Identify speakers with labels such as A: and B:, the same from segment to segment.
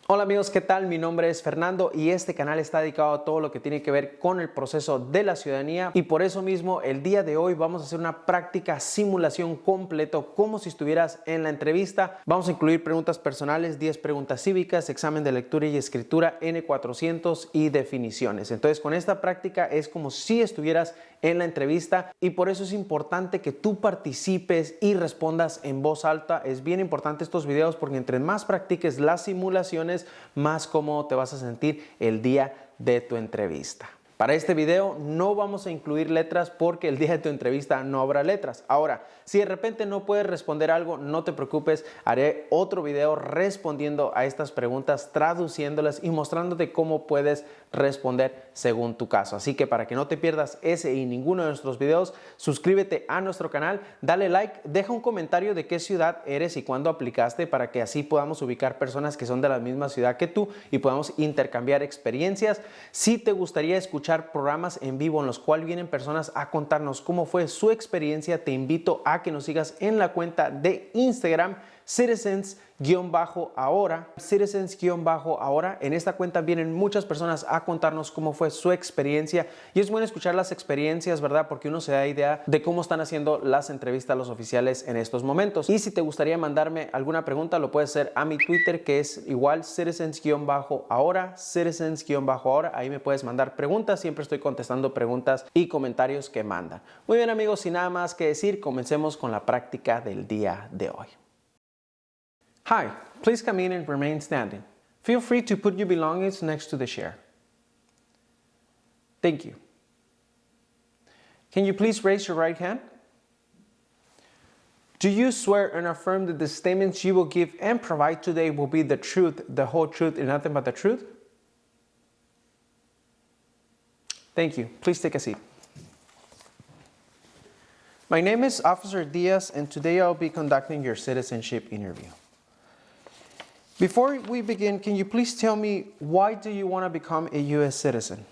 A: Hola amigos, ¿qué tal? Mi nombre es Fernando y este canal está dedicado a todo lo que tiene que ver con el proceso de la ciudadanía y por eso mismo el día de hoy vamos a hacer una práctica simulación completo como si estuvieras en la entrevista. Vamos a incluir preguntas personales, 10 preguntas cívicas, examen de lectura y escritura N400 y definiciones. Entonces con esta práctica es como si estuvieras en la entrevista y por eso es importante que tú participes y respondas en voz alta. Es bien importante estos videos porque entre más practiques las simulaciones, más cómodo te vas a sentir el día de tu entrevista. Para este video no vamos a incluir letras porque el día de tu entrevista no habrá letras. Ahora, si de repente no puedes responder algo, no te preocupes, haré otro video respondiendo a estas preguntas, traduciéndolas y mostrándote cómo puedes responder según tu caso. Así que para que no te pierdas ese y ninguno de nuestros videos, suscríbete a nuestro canal, dale like, deja un comentario de qué ciudad eres y cuándo aplicaste para que así podamos ubicar personas que son de la misma ciudad que tú y podamos intercambiar experiencias. Si te gustaría escuchar programas en vivo en los cuales vienen personas a contarnos cómo fue su experiencia, te invito a que nos sigas en la cuenta de Instagram Citizens-ahora. En esta cuenta vienen muchas personas a contarnos cómo fue su experiencia y es bueno escuchar las experiencias, ¿verdad? Porque uno se da idea de cómo están haciendo las entrevistas los oficiales en estos momentos. Y si te gustaría mandarme alguna pregunta, lo puedes hacer a mi Twitter, que es igual Citizens-ahora. Ahí me puedes mandar preguntas, siempre estoy contestando preguntas y comentarios que mandan. Muy bien amigos, sin nada más que decir, comencemos con la práctica del día de hoy. Hi, please come in and remain standing. Feel free to put your belongings next to the chair. Thank you. Can you please raise your right hand? Do you swear and affirm that the statements you will give and provide today will be the truth, the whole truth, and nothing but the truth? Thank you. Please take a seat. My name is Officer Diaz, and today I'll be conducting your citizenship interview. Before we begin, can you please tell me why do you want to become a U.S. citizen?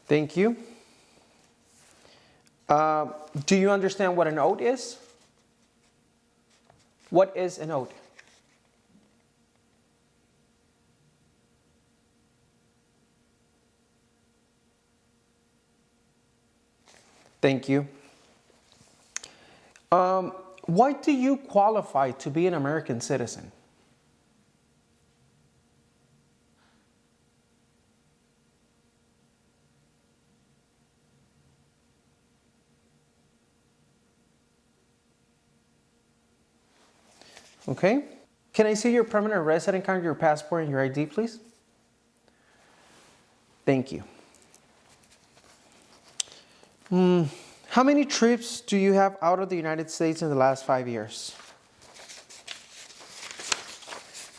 A: Thank you. Do you understand what an oath is? What is an oath? Thank you. Why do you qualify to be an American citizen? Okay. Can I see your permanent resident card, your passport, and your ID, please? Thank you. How many trips do you have out of the United States in the last 5 years?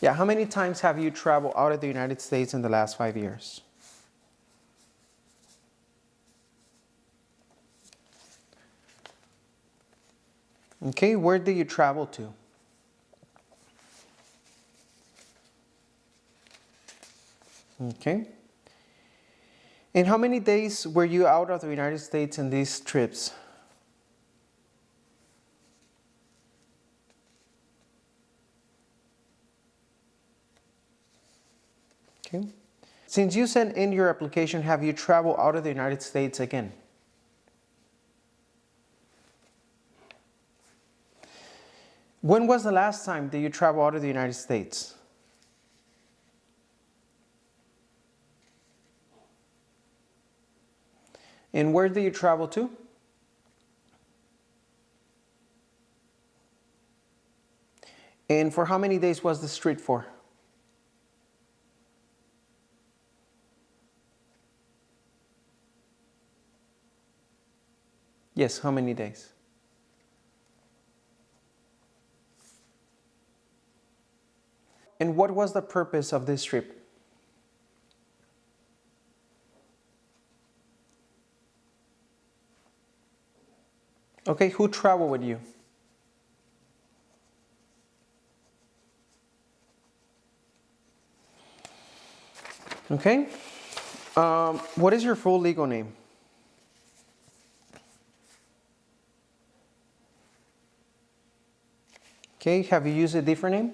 A: Yeah, how many times have you traveled out of the United States in the last 5 years? Okay, where did you travel to? Okay. And how many days were you out of the United States in these trips? Okay. Since you sent in your application, have you traveled out of the United States again? When was the last time that you traveled out of the United States? And where did you travel to? And for how many days was this trip for? Yes, how many days? And what was the purpose of this trip? Okay, who traveled with you? Okay. What is your full legal name? Okay, have you used a different name?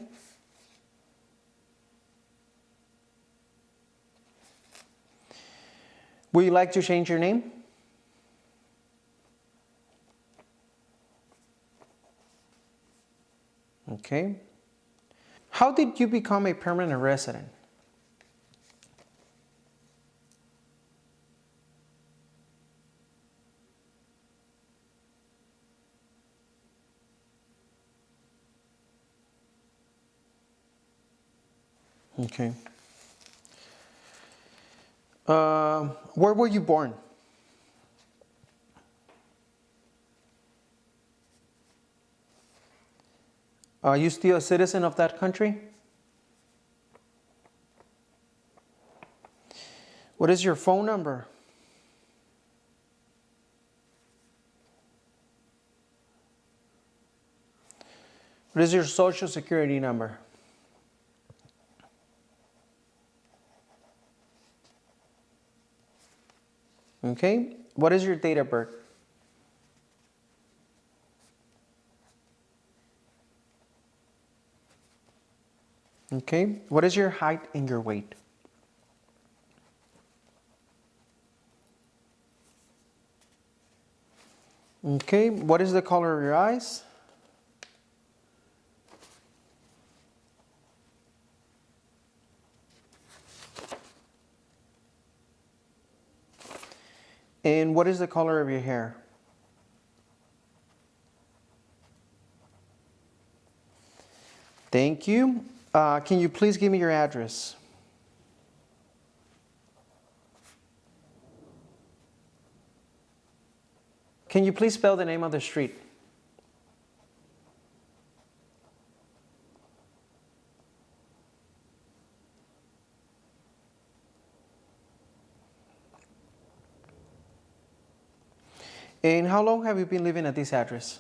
A: Would you like to change your name? Okay. How did you become a permanent resident? Okay. Where were you born? Are you still a citizen of that country? What is your phone number? What is your social security number? Okay. What is your date of birth? Okay. What is your height and your weight? Okay. What is the color of your eyes? And what is the color of your hair? Thank you. Can you please give me your address? Can you please spell the name of the street? And how long have you been living at this address?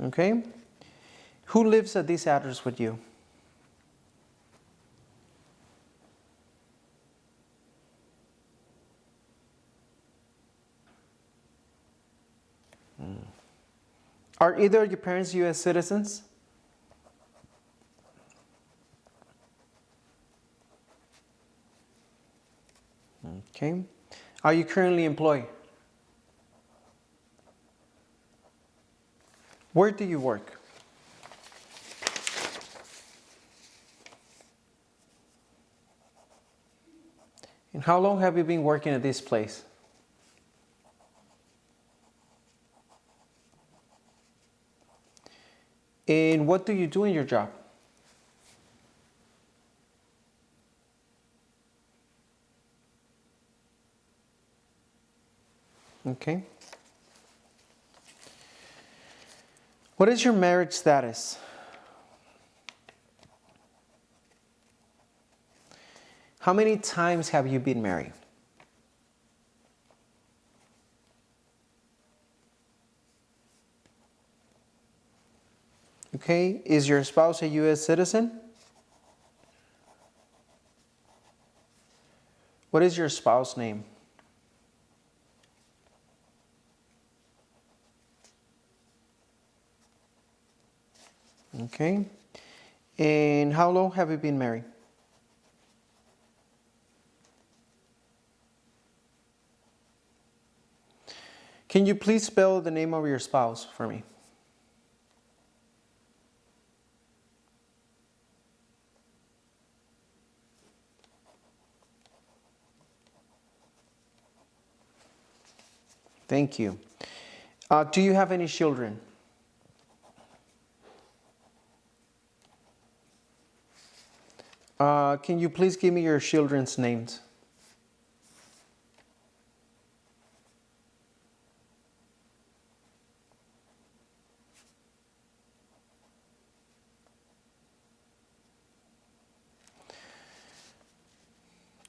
A: Okay. Who lives at this address with you? Are either of your parents U.S. citizens? Okay. Are you currently employed? Where do you work? And how long have you been working at this place? And what do you do in your job? Okay. What is your marriage status? How many times have you been married? Okay. Is your spouse a U.S. citizen? What is your spouse's name? Okay. And how long have you been married? Can you please spell the name of your spouse for me? Thank you. Do you have any children? Can you please give me your children's names?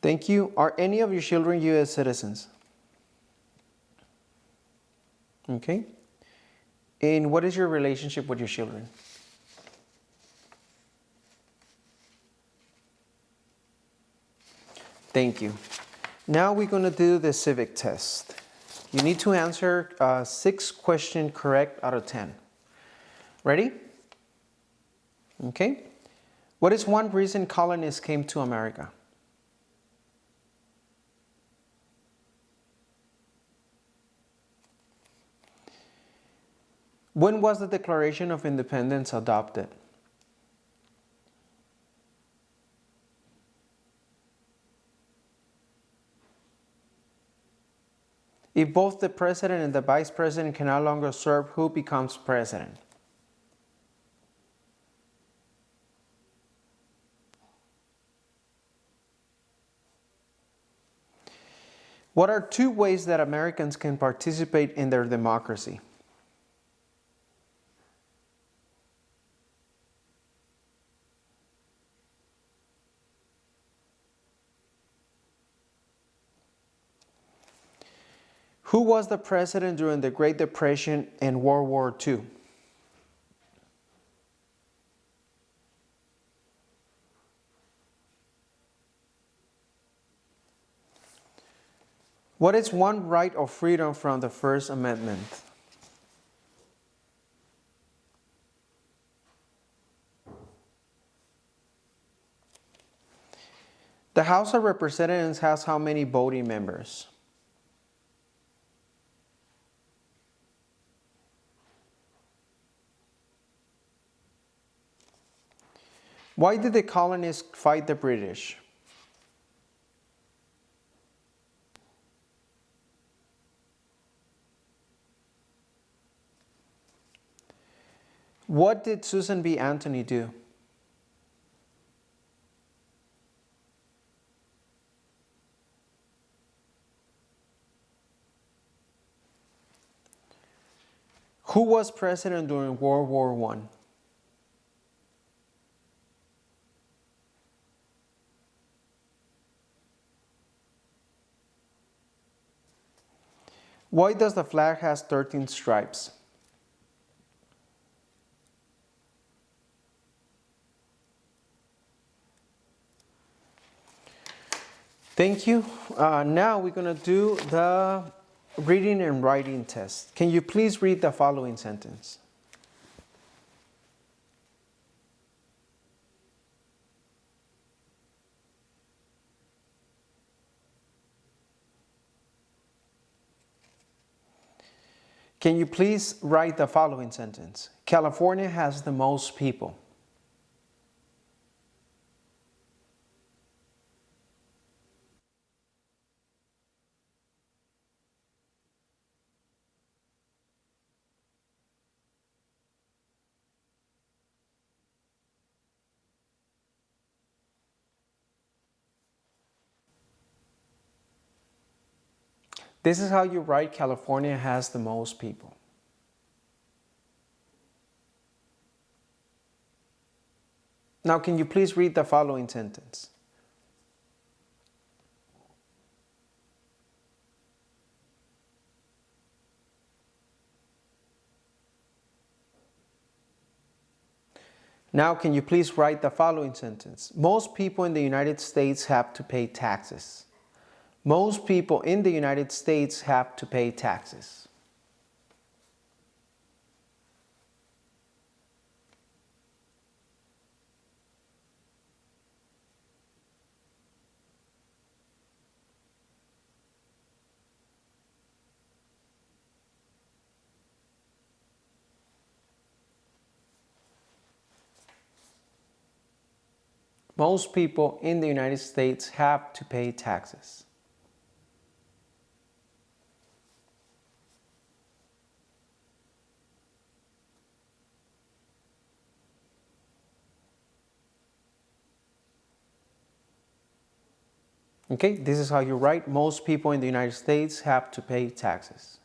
A: Thank you. Are any of your children U.S. citizens? Okay. And what is your relationship with your children? Thank you. Now we're going to do the civic test. You need to answer 6 questions correct out of 10. Ready? Okay. What is one reason colonists came to America? When was the Declaration of Independence adopted? If both the president and the vice president can no longer serve, who becomes president? What are 2 ways that Americans can participate in their democracy? Who was the president during the Great Depression and World War II? What is one right of freedom from the First Amendment? The House of Representatives has how many voting members? Why did the colonists fight the British? What did Susan B. Anthony do? Who was president during World War I? Why does the flag has 13 stripes? Thank you. Now we're going to do the reading and writing test. Can you please read the following sentence? Can you please write the following sentence? California has the most people. This is how you write California has the most people. Now, can you please read the following sentence? Now, can you please write the following sentence? Most people in the United States have to pay taxes. Most people in the United States have to pay taxes. Most people in the United States have to pay taxes. Okay, this is how you write most people in the United States have to pay taxes.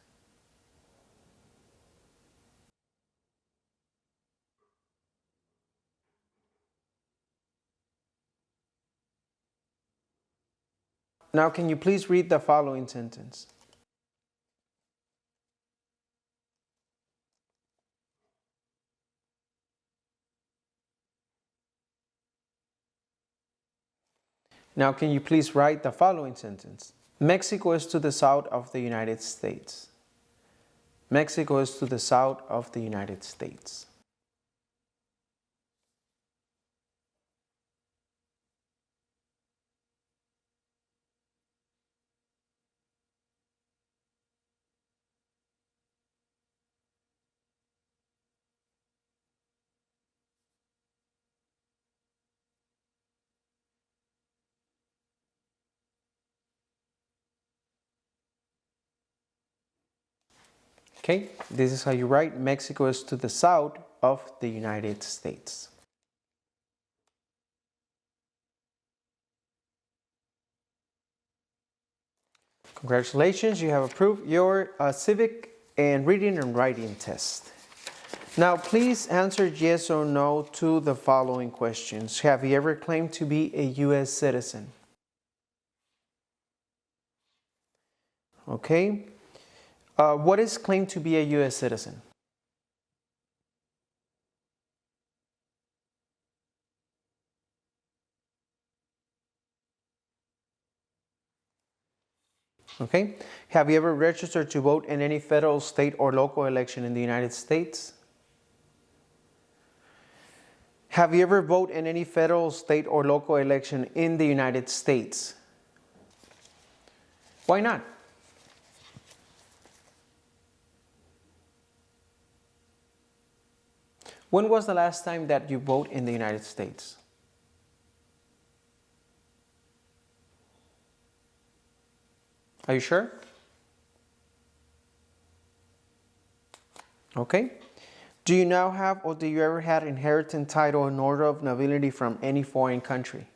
A: Now, can you please read the following sentence? Now, can you please write the following sentence? Mexico is to the south of the United States. Mexico is to the south of the United States. Okay, this is how you write Mexico is to the south of the United States. Congratulations, you have approved your civic and reading and writing test. Now, please answer yes or no to the following questions. Have you ever claimed to be a U.S. citizen? Okay. What is claimed to be a U.S. citizen? Okay. Have you ever registered to vote in any federal, state, or local election in the United States? Have you ever voted in any federal, state, or local election in the United States? Why not? When was the last time that you voted in the United States? Are you sure? Okay. Do you now have or do you ever had inheritance title and order of nobility from any foreign country?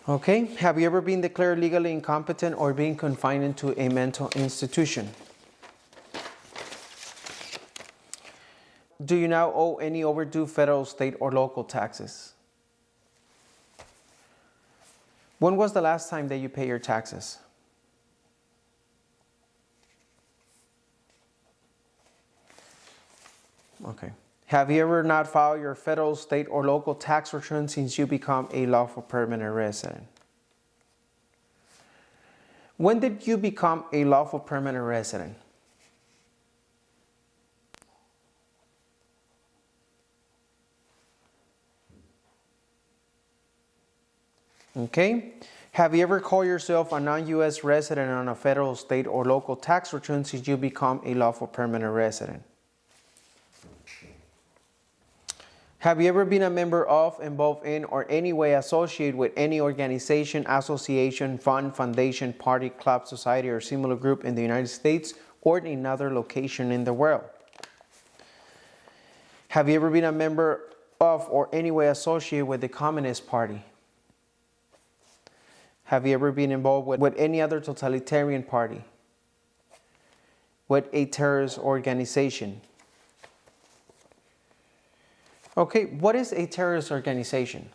A: Okay. Have you ever been declared legally incompetent or been confined into a mental institution? Do you now owe any overdue federal, state, or local taxes? When was the last time that you paid your taxes? Okay. Have you ever not filed your federal, state, or local tax return since you become a lawful permanent resident? When did you become a lawful permanent resident? Okay. Have you ever called yourself a non-U.S. resident on a federal, state, or local tax return since you become a lawful permanent resident? Have you ever been a member of, involved in, or any way associated with any organization, association, fund, foundation, party, club, society, or similar group in the United States or in another location in the world? Have you ever been a member of or any way associated with the Communist Party? Have you ever been involved with any other totalitarian party? With a terrorist organization? Okay, what is a terrorist organization?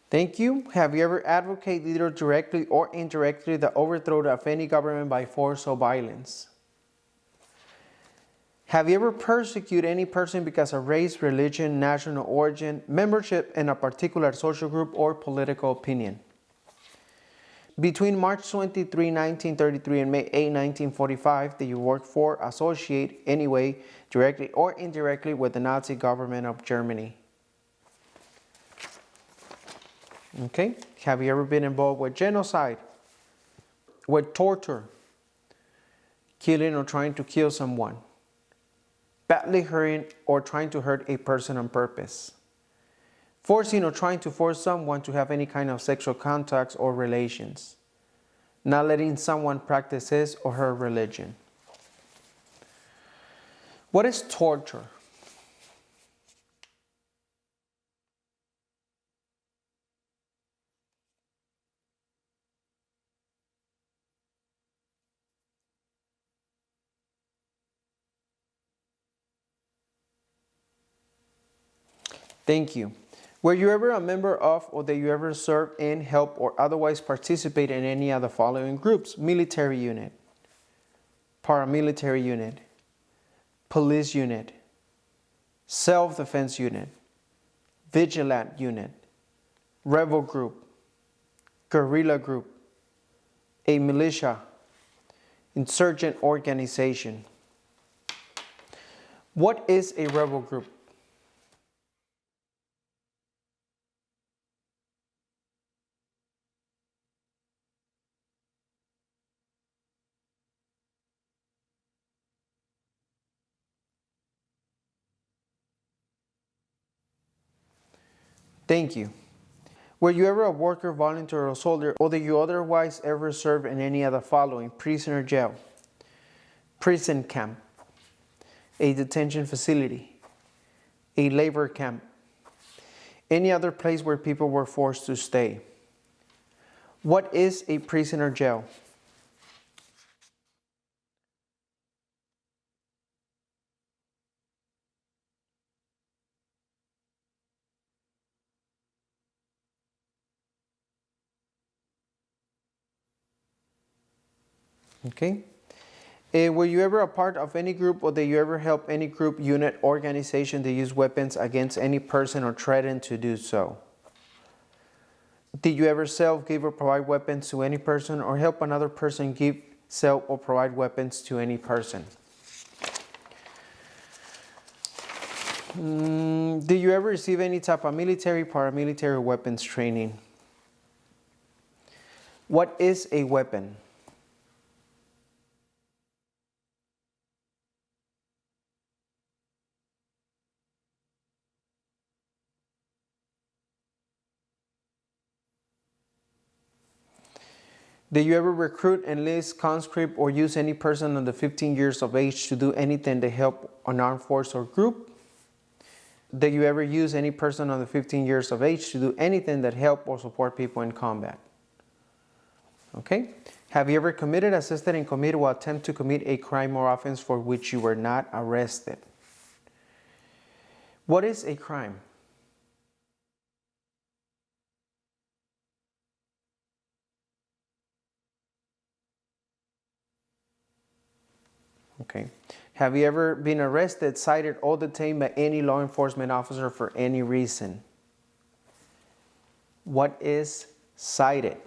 A: Thank you. Have you ever advocated either directly or indirectly the overthrow of any government by force or violence? Have you ever persecuted any person because of race, religion, national origin, membership in a particular social group, or political opinion? Between March 23, 1933 and May 8, 1945, did you work for, associate, anyway, directly or indirectly with the Nazi government of Germany? Okay. Have you ever been involved with genocide, with torture, killing or trying to kill someone, badly hurting or trying to hurt a person on purpose, forcing or trying to force someone to have any kind of sexual contacts or relations, not letting someone practice his or her religion? What is torture? Thank you. Were you ever a member of, or that you ever served in, help, or otherwise participate in any of the following groups? Military unit, paramilitary unit, police unit, self-defense unit, vigilant unit, rebel group, guerrilla group, a militia, insurgent organization. What is a rebel group? Thank you. Were you ever a worker, volunteer, or soldier, or that you otherwise ever served in any of the following? Prison or jail, prison camp, a detention facility, a labor camp, any other place where people were forced to stay? What is a prison or jail? Okay. Were you ever a part of any group, or did you ever help any group, unit, organization to use weapons against any person or threaten to do so? Did you ever sell, give, or provide weapons to any person, or help another person give, sell, or provide weapons to any person? Did you ever receive any type of military, paramilitary, or weapons training? What is a weapon? Did you ever recruit, enlist, conscript, or use any person under 15 years of age to do anything to help an armed force or group? Did you ever use any person under 15 years of age to do anything that help or support people in combat? Okay. Have you ever committed, assisted, and committed or attempt to commit a crime or offense for which you were not arrested? What is a crime? Okay. Have you ever been arrested, cited, or detained by any law enforcement officer for any reason? What is cited?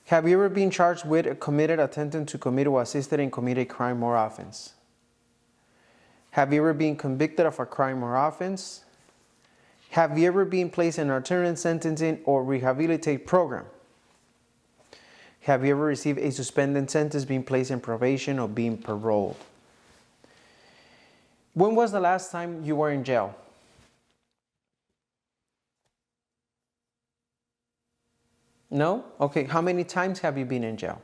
A: Have you ever been charged with, committed, attempted to commit, or assisted in committing a crime or offense? Have you ever been convicted of a crime or offense? Have you ever been placed in an alternate sentencing or rehabilitate program? Have you ever received a suspended sentence, being placed in probation, or being paroled? When was the last time you were in jail? No? Okay, how many times have you been in jail?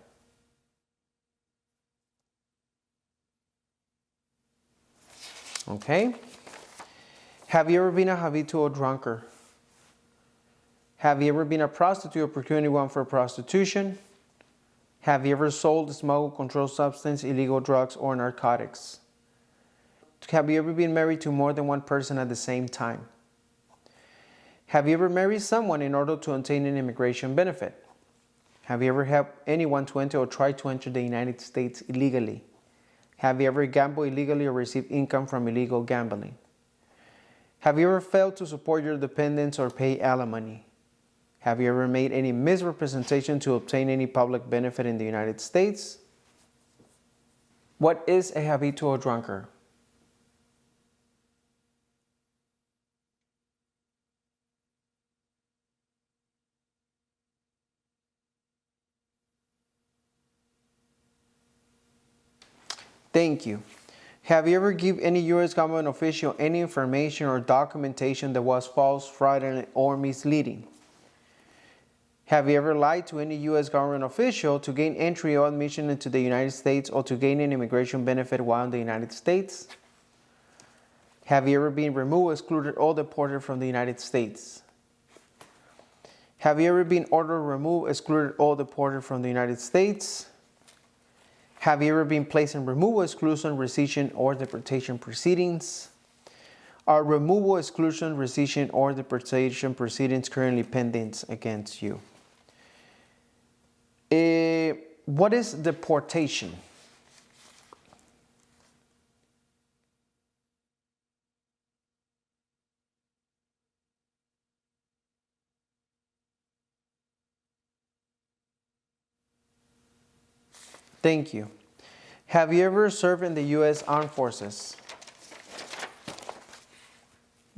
A: Okay. Have you ever been a habitual drunkard? Have you ever been a prostitute or procured anyone for prostitution? Have you ever sold, smuggled, controlled substance, illegal drugs, or narcotics? Have you ever been married to more than one person at the same time? Have you ever married someone in order to obtain an immigration benefit? Have you ever helped anyone to enter or try to enter the United States illegally? Have you ever gambled illegally or received income from illegal gambling? Have you ever failed to support your dependents or pay alimony? Have you ever made any misrepresentation to obtain any public benefit in the United States? What is a habitual drunkard? Thank you. Have you ever given any U.S. government official any information or documentation that was false, fraudulent, or misleading? Have you ever lied to any U.S. government official to gain entry or admission into the United States or to gain an immigration benefit while in the United States? Have you ever been removed, excluded, or deported from the United States? Have you ever been ordered, removed, excluded, or deported from the United States? Have you ever been placed in removal, exclusion, rescission, or deportation proceedings? Are removal, exclusion, rescission, or deportation proceedings currently pending against you? What is deportation? Thank you. Have you ever served in the U.S. Armed Forces?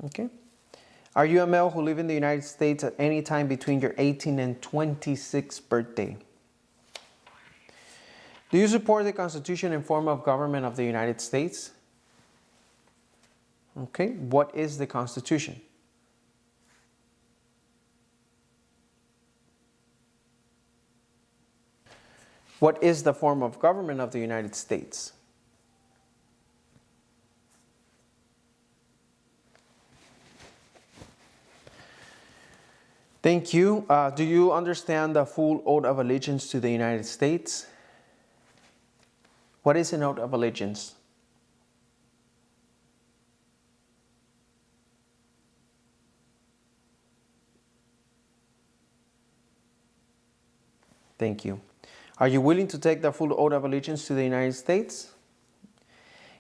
A: Okay. Are you a male who lived in the United States at any time between your 18th and 26th birthday? Do you support the Constitution and form of government of the United States? Okay. What is the Constitution? What is the form of government of the United States? Thank you. Do you understand the full oath of allegiance to the United States? What is an oath of allegiance? Thank you. Are you willing to take the full oath of allegiance to the United States?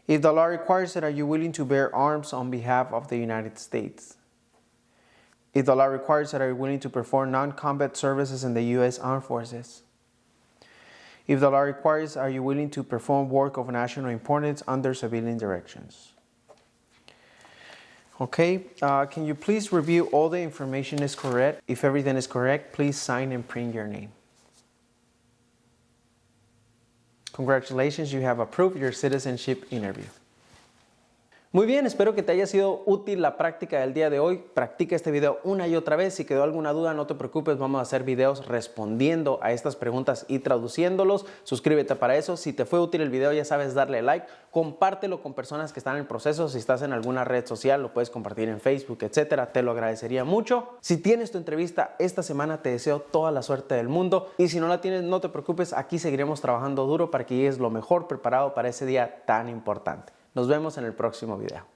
A: If the law requires it, are you willing to bear arms on behalf of the United States? If the law requires it, are you willing to perform non-combat services in the U.S. Armed Forces? If the law requires, are you willing to perform work of national importance under civilian directions? Okay, can you please review all the information is correct? If everything is correct, please sign and print your name. Congratulations, you have approved your citizenship interview. Muy bien, espero que te haya sido útil la práctica del día de hoy. Practica este video una y otra vez. Si quedó alguna duda, no te preocupes, vamos a hacer videos respondiendo a estas preguntas y traduciéndolos. Suscríbete para eso. Si te fue útil el video, ya sabes darle like. Compártelo con personas que están en el proceso. Si estás en alguna red social, lo puedes compartir en Facebook, etcétera. Te lo agradecería mucho. Si tienes tu entrevista esta semana, te deseo toda la suerte del mundo. Y si no la tienes, no te preocupes. Aquí seguiremos trabajando duro para que llegues lo mejor preparado para ese día tan importante. Nos vemos en el próximo video.